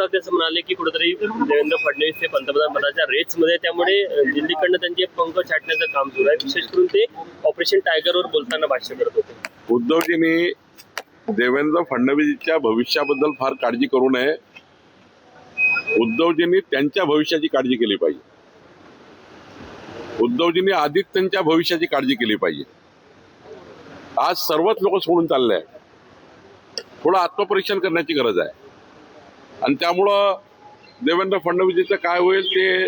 ठाकरे असं म्हणाले की कुठेतरी देवेंद्र फडणवीस हे पंतप्रधान पदाच्या रेसमध्ये, त्यामुळे दिल्लीकडनं त्यांचे पंख छाटण्याचं काम सुरू आहे. विशेष करून ते ऑपरेशन टायगरवर बोलताना भाष्य करत होते. उद्धवजींनी देवेंद्र फडणवीसच्या भविष्याबद्दल फार काळजी करू नये. उद्धवजींनी त्यांच्या भविष्याची काळजी केली पाहिजे. उद्धवजींनी आदित्यंच्या भविष्याची काळजी केली पाहिजे. आज सर्वच लोक सोडून चालले आहे. थोडं आत्मपरीक्षण करण्याची गरज आहे. आणि त्यामुळं देवेंद्र फडणवीसचं काय होईल ते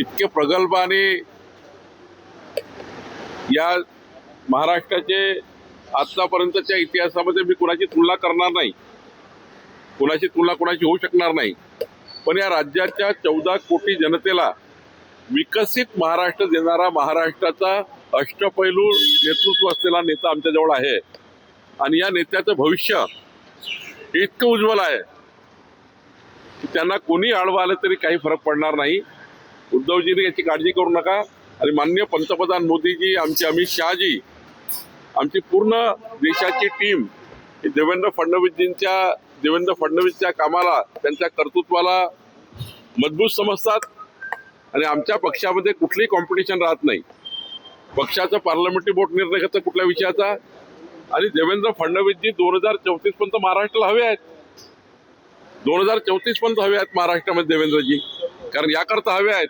इतके प्रगल्भ आणि या महाराष्ट्राचे आतापर्यंतच्या इतिहासामध्ये मी कुणाची तुलना करणार नाही. कुणाची तुलना कुणाची होऊ शकणार नाही. पण या राज्याच्या 14 कोटी जनतेला विकसित महाराष्ट्र देणारा, महाराष्ट्राचा अष्टपैलू नेतृत्व असलेला नेता आमच्याजवळ आहे. आणि या नेत्याचं भविष्य इतकं उज्ज्वल आहे की त्यांना कोणी आडवं आलं तरी काही फरक पडणार नाही. उद्धवजींनी याची काळजी करू नका. आणि माननीय पंतप्रधान मोदीजी, आमचे अमित शहाजी, आमची पूर्ण देशाची टीम देवेंद्र फडणवीसच्या कामाला, त्यांच्या कर्तृत्वाला मजबूत समजतात. आणि आमच्या पक्षामध्ये कुठलीही कॉम्पिटिशन राहत नाही. पक्षाचं पार्लमेंटरी बोर्ड निर्णय घेतं कुठल्या विषयाचा. आणि देवेंद्र फडणवीसजी 2034 पर्यंत महाराष्ट्राला हवे आहेत. 2034 पर्यंत हवे आहेत महाराष्ट्रामध्ये देवेंद्रजी. कारण याकरता हवे आहेत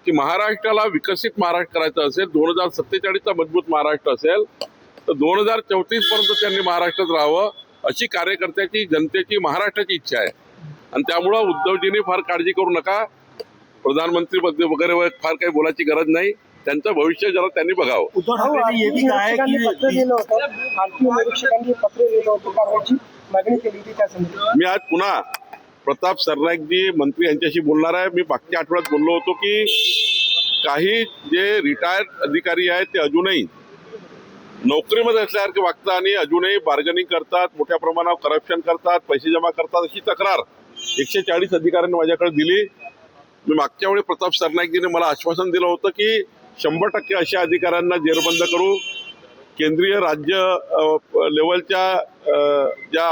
की महाराष्ट्राला विकसित महाराष्ट्र करायचा असेल, 2047चा मजबूत महाराष्ट्र असेल तर 2034 पर्यंत त्यांनी महाराष्ट्रात राहावं, अशी कार्यकर्त्याची, जनतेची, महाराष्ट्राची इच्छा आहे. आणि त्यामुळं उद्धवजींनी फार काळजी करू नका. प्रधानमंत्री वगैरे फार काही बोलायची गरज नाही. त्यांचं भविष्य जरा त्यांनी बघावं. उद्धव ठाकरेंनी हे बी काय की पत्र दिलं होतं, भारतीय निरीक्षकांनी पत्र दिलं होतं, कारवाईची मागणी केली होती त्या संदर्भात. मी आज पुन्हा प्रताप सरनाईकजी मंत्री यांच्याशी बोलणार आहे. मी मागच्या आठवड्यात बोललो होतो की काही जे रिटायर्ड अधिकारी आहेत ते अजूनही नोकरीमध्ये असल्यासारखे वागतात आणि अजूनही बार्गेनिंग करतात, मोठ्या प्रमाणावर करप्शन करतात, पैसे जमा करतात, अशी तक्रार 140 अधिकाऱ्यांनी माझ्याकडे दिली. मी मागच्या वेळी प्रताप सरनाईकजीने मला आश्वासन दिलं होतं की 100% अशा अधिकाऱ्यांना जेरबंद करू. केंद्रीय, राज्य लेवलच्या ज्या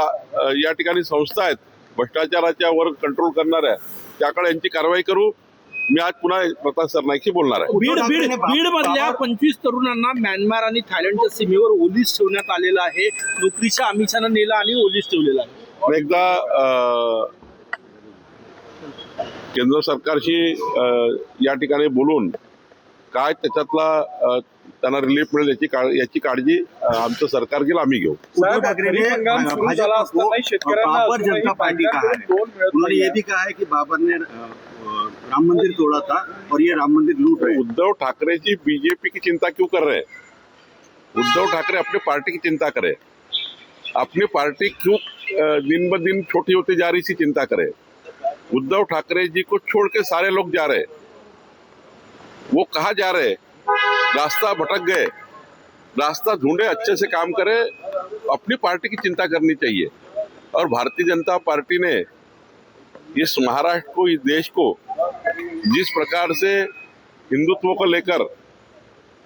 या ठिकाणी संस्था आहेत भ्रष्टाचाराच्या वर कंट्रोल करणाऱ्या, त्याकडे यांची कारवाई करू. मी आज पुन्हा प्रताप सरनाईकशी बोलणार आहे. बीड मधल्या 25 तरुणांना म्यानमार आणि थायलंडच्या सीमेवर ओलीस ठेवण्यात आलेलं आहे. नोकरीच्या आमिषानं नेलं आणि ओलीस ठेवलेलं आहे. एकदा केंद्र सरकारशी या ठिकाणी बोलून काय त्याच्यातला त्यांना रिलीफ मिळेल याची काळजी आमचं सरकार घेईल, आम्ही घेऊ. उद्धव ठाकरे भाजपा को बाबर जनता पार्टी का है, उन्होंने ये भी कहा है कि बाबर ने राम मंदिर तोड़ा था और ये राम मंदिर लूट रहे हैं. उद्धव ठाकरे जी बीजेपी की चिंता क्यों कर रहे हैं? उद्धव ठाकरे अपनी पार्टी की चिंता करे. अपनी पार्टी क्यों दिन ब दिन छोटी होती जा रही सी चिंता करे. उद्धव ठाकरे जी को छोड़ के सारे लोग जा रहे. वो कहाँ जा रहे? रास्ता भटक गए. रास्ता ढूंढे, अच्छे से काम करे. अपनी पार्टी की चिंता करनी चाहिए. और भारतीय जनता पार्टी ने इस महाराष्ट्र को, इस देश को जिस प्रकार से हिंदुत्व को लेकर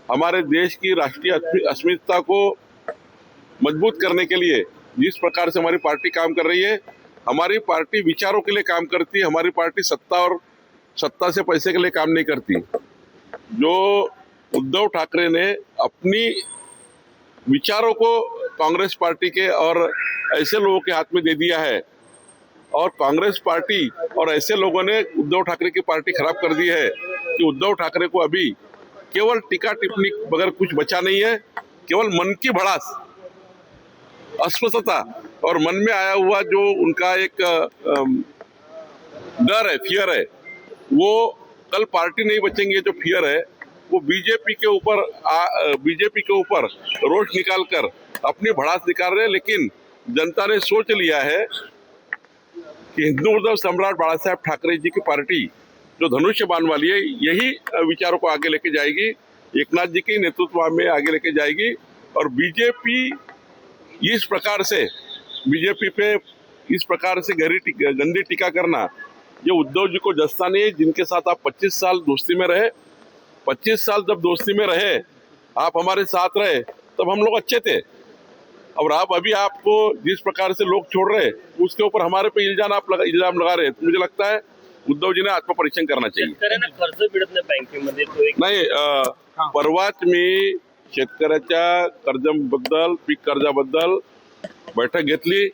हमारे देश की राष्ट्रीय अस्मिता को मजबूत करने के लिए जिस प्रकार से हमारी पार्टी काम कर रही है, हमारी पार्टी विचारों के लिए काम करती है. हमारी पार्टी सत्ता से पैसे के लिए काम नहीं करती. जो उद्धव ठाकरे ने अपनी विचारों को कांग्रेस पार्टी के और ऐसे लोगों के हाथ में दे दिया है, और कांग्रेस पार्टी और ऐसे लोगों ने उद्धव ठाकरे की पार्टी खराब कर दी है कि उद्धव ठाकरे को अभी केवल टीका टिप्पणी बगैर कुछ बचा नहीं है. केवल मन की भड़ास, अस्वस्थता और मन में आया हुआ जो उनका एक डर है, फियर है, वो कल पार्टी नहीं बचेंगे. जो फियर है वो बीजेपी के ऊपर रोष निकाल कर अपनी भड़ास निकाल रहे हैं. लेकिन जनता ने सोच लिया है कि हिंदू सम्राट बाला साहेब ठाकरे जी की पार्टी जो धनुष्य बाण वाली है, यही विचारों को आगे लेके जाएगी. एकनाथ जी के नेतृत्व में आगे लेके जाएगी. और बीजेपी इस बीजेपी पे इस प्रकार से गंदी टीका करना, ये उद्धव जी को जस्ता नहीं है. जिनके साथ आप 25 साल दोस्ती में रहे, 25 साल जब दोस्ती में रहे, आप हमारे साथ रहे, तब हम लोग अच्छे थे. और आप अभी आपको जिस प्रकार से लोग छोड़ रहे हैं उसके ऊपर हमारे पे इल्जाम लगा रहे हैं. मुझे लगता है उद्धवजीने आत्मपरीक्षण करना चाहिए. शेतकऱ्यांना कर्ज मिळत नाही बँकेमध्ये तो एक नाही परवाच मी शेतकऱ्याच्या कर्जाबद्दल पीक कर्जाबद्दल बैठक घेतली.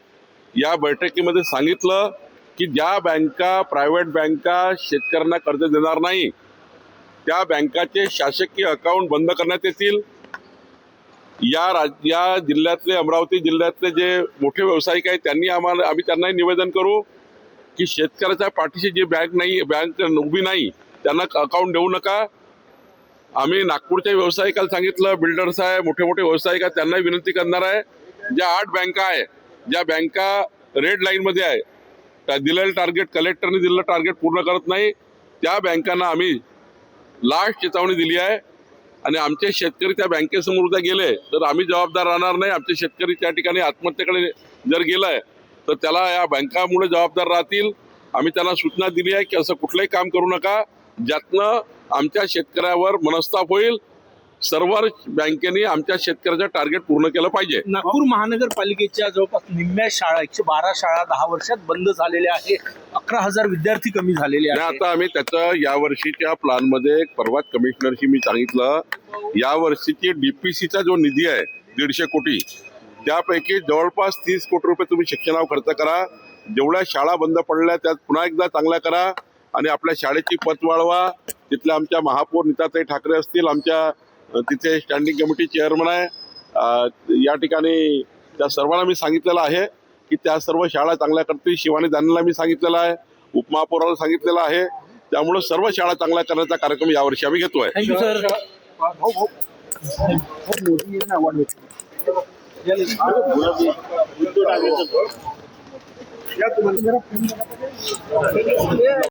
या बैठकीमध्ये सांगितलं की ज्या बँका प्रायव्हेट बँका शेतकऱ्यांना कर्ज देणार नाही त्या बँकाचे शासकीय अकाउंट बंद करण्यात येतील. या जिल्ह्यातले अमरावती जिल्ह्यातले जे मोठे व्यावसायिक आहेत आम्ही त्यांनाही निवेदन करू की शेतकऱ्याच्या पाठीशी जी बँक उभी नाही त्यांना अकाउंट देऊ नका. आम्ही नागपूरच्या व्यावसायिकाला सांगितलं, बिल्डर्स आहे, मोठे मोठे व्यावसायिक आहेत, त्यांनाही विनंती करणार आहे. ज्या 8 बँका आहे ज्या बँका रेड लाईन मध्ये आहे, त्या दिलेलं टार्गेट कलेक्टरने दिलेलं टार्गेट पूर्ण करत नाही त्या बँकांना आम्ही लास्ट चेतावणी दिली आहे. आणि आमचे शेतकरी त्या बँकेसमोर उद्या गेले तर आम्ही जबाबदार राहणार नाही. आमचे शेतकरी त्या ठिकाणी आत्महत्येकडे जर गेलाय तर त्याला या बँकामुळे जबाबदार राहतील. आम्ही त्यांना सूचना दिली आहे की असं कुठलंही काम करू नका ज्यातनं आमच्या शेतकऱ्यावर मनस्ताप होईल. सर्व बँकेने आमच्या शेतकऱ्याचं टार्गेट पूर्ण केलं पाहिजे. नागपूर महानगरपालिकेच्या जवळपास निम्म्या शाळा 112 शाळा 10 वर्षात बंद झालेल्या आहे. 11,000 विद्यार्थी कमी झालेले आणि आहेत. आता आम्ही त्याचं यावर्षीच्या प्लॅन मध्ये परवाच कमिशनरशी मी सांगितलं यावर्षीची डीपीसीचा जो निधी आहे 150 कोटी त्यापैकी जवळपास 30 कोटी रुपये तुम्ही शिक्षणावर खर्च करा. जेवढ्या शाळा बंद पडल्या त्यात पुन्हा एकदा चांगल्या करा आणि आपल्या शाळेची पत वाढवा. तिथल्या आमच्या महापौर नीताताई ठाकरे असतील, आमच्या तिथे स्टँडिंग कमिटी चेअरमन आहे, या ठिकाणी त्या सर्वांना मी सांगितलेलं आहे की त्या सर्व शाळा चांगल्या करतील. शिवानी दानेला मी सांगितलेलं आहे, उपमहापौराला सांगितलेलं आहे. त्यामुळे सर्व शाळा चांगल्या करण्याचा कार्यक्रम यावर्षी आम्ही घेतोय. Thank you sir. उद्धव ठाकरेचं